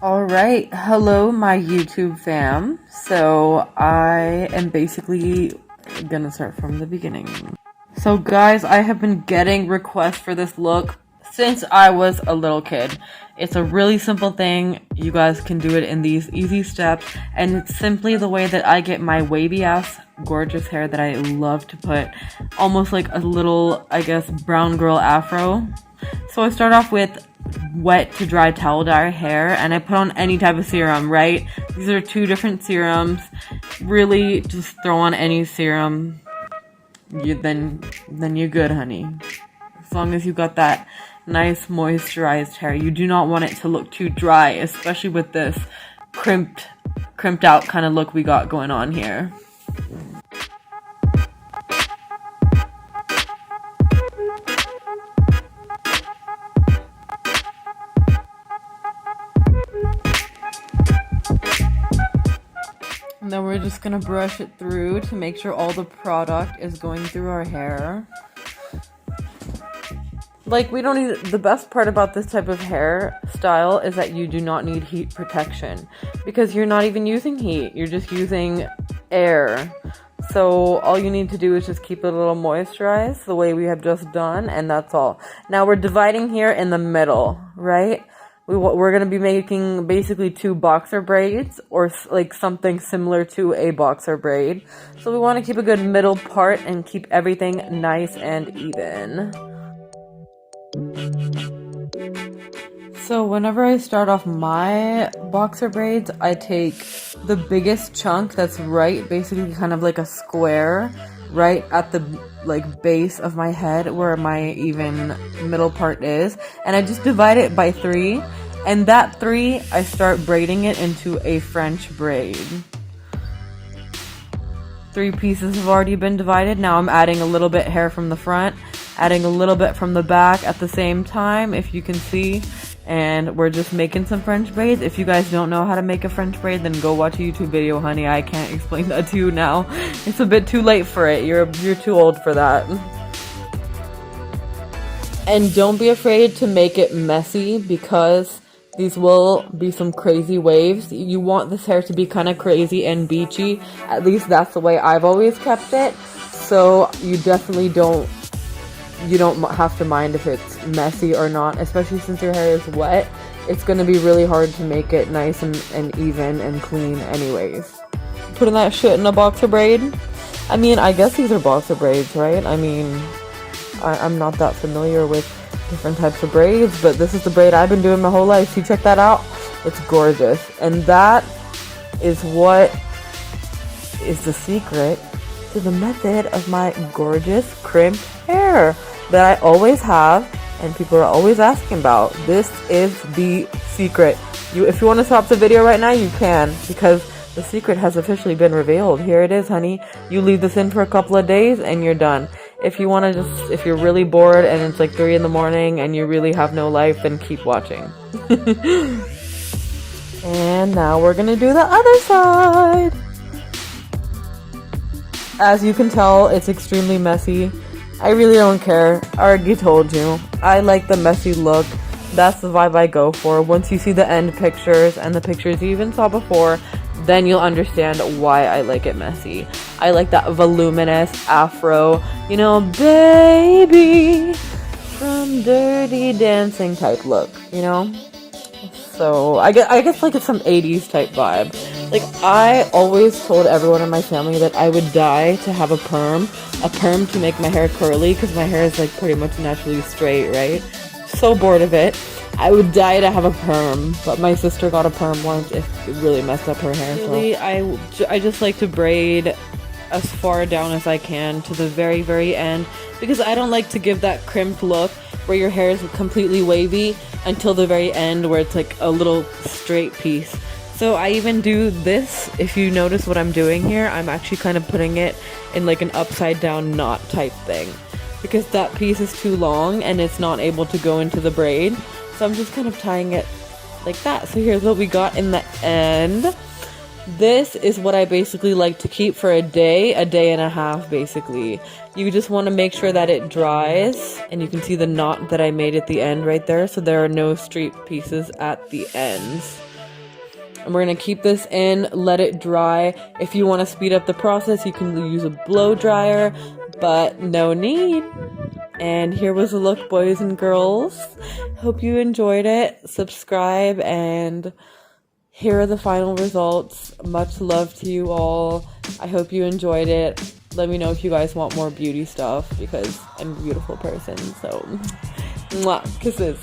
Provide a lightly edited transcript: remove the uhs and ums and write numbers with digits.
Alright, hello my YouTube fam. So I am basically gonna start from the beginning. So guys, I have been getting requests for this look since I was a little kid. It's a really simple thing. You guys can do it in these easy steps, and it's simply the way that I get my wavy ass gorgeous hair that I love to put, almost like a little, I guess, brown girl afro. So I start off with wet to dry towel dye hair, and I put on any type of serum, right? These are two different serums. Really, just throw on any serum. Then you're good, honey. As long as you got that nice moisturized hair. You do not want it to look too dry, especially with this crimped out kind of look we got going on here. And then we're just gonna brush it through to make sure all the product is going through our hair. Like, we don't need, the best part about this type of hairstyle is that you do not need heat protection, because you're not even using heat, you're just using air. So all you need to do is just keep it a little moisturized the way we have just done, and that's all. Now we're dividing here in the middle, right? We're going to be making basically two boxer braids, or like something similar to a boxer braid. So we want to keep a good middle part and keep everything nice and even. So whenever I start off my boxer braids, I take the biggest chunk that's right, basically kind of like a square, right at the like base of my head where my even middle part is, and I just divide it by 3, and that 3 I start braiding it into a French braid. 3 pieces have already been divided. Now I'm adding a little bit hair from the front, adding a little bit from the back at the same time, if you can see. And we're just making some French braids. If you guys don't know how to make a French braid, then go watch a YouTube video, honey. I can't explain that to you now. It's a bit too late for it. You're too old for that. And don't be afraid to make it messy, because these will be some crazy waves. You want this hair to be kind of crazy and beachy. At least that's the way I've always kept it. So you definitely don't have to mind if it's messy or not, especially since your hair is wet. It's going to be really hard to make it nice and even and clean anyways. Putting that shit in a boxer braid. I mean, I guess these are boxer braids, right? I mean, I'm not that familiar with different types of braids, but this is the braid I've been doing my whole life. So check that out. It's gorgeous. And that is what is the secret to the method of my gorgeous crimped hair that I always have and people are always asking about. This is the secret. If you want to stop the video right now, you can, because the secret has officially been revealed. Here it is, honey. You leave this in for a couple of days and you're done. If you want to if you're really bored and it's like 3 in the morning and you really have no life, then keep watching. And now we're gonna do the other side. As you can tell, it's extremely messy. I really don't care. I already told you. I like the messy look. That's the vibe I go for. Once you see the end pictures and the pictures you even saw before, then you'll understand why I like it messy. I like that voluminous afro, you know, baby from Dirty Dancing type look, you know? So I guess like it's some 80s type vibe. Like, I always told everyone in my family that I would die to have a perm to make my hair curly, because my hair is like pretty much naturally straight, right? So bored of it. I would die to have a perm, but my sister got a perm once. It really messed up her hair. Really, so I just like to braid as far down as I can to the very, very end, because I don't like to give that crimped look where your hair is completely wavy until the very end where it's like a little straight piece. So I even do this. If you notice what I'm doing here, I'm actually kind of putting it in like an upside down knot type thing, because that piece is too long and it's not able to go into the braid. So I'm just kind of tying it like that. So here's what we got in the end. This is what I basically like to keep for a day and a half, basically. You just want to make sure that it dries, and you can see the knot that I made at the end right there, so there are no straight pieces at the ends. And we're going to keep this in, let it dry. If you want to speed up the process, you can use a blow dryer, but no need. And here was the look, boys and girls. Hope you enjoyed it. Subscribe, and here are the final results. Much love to you all. I hope you enjoyed it. Let me know if you guys want more beauty stuff, because I'm a beautiful person. So, mwah, kisses.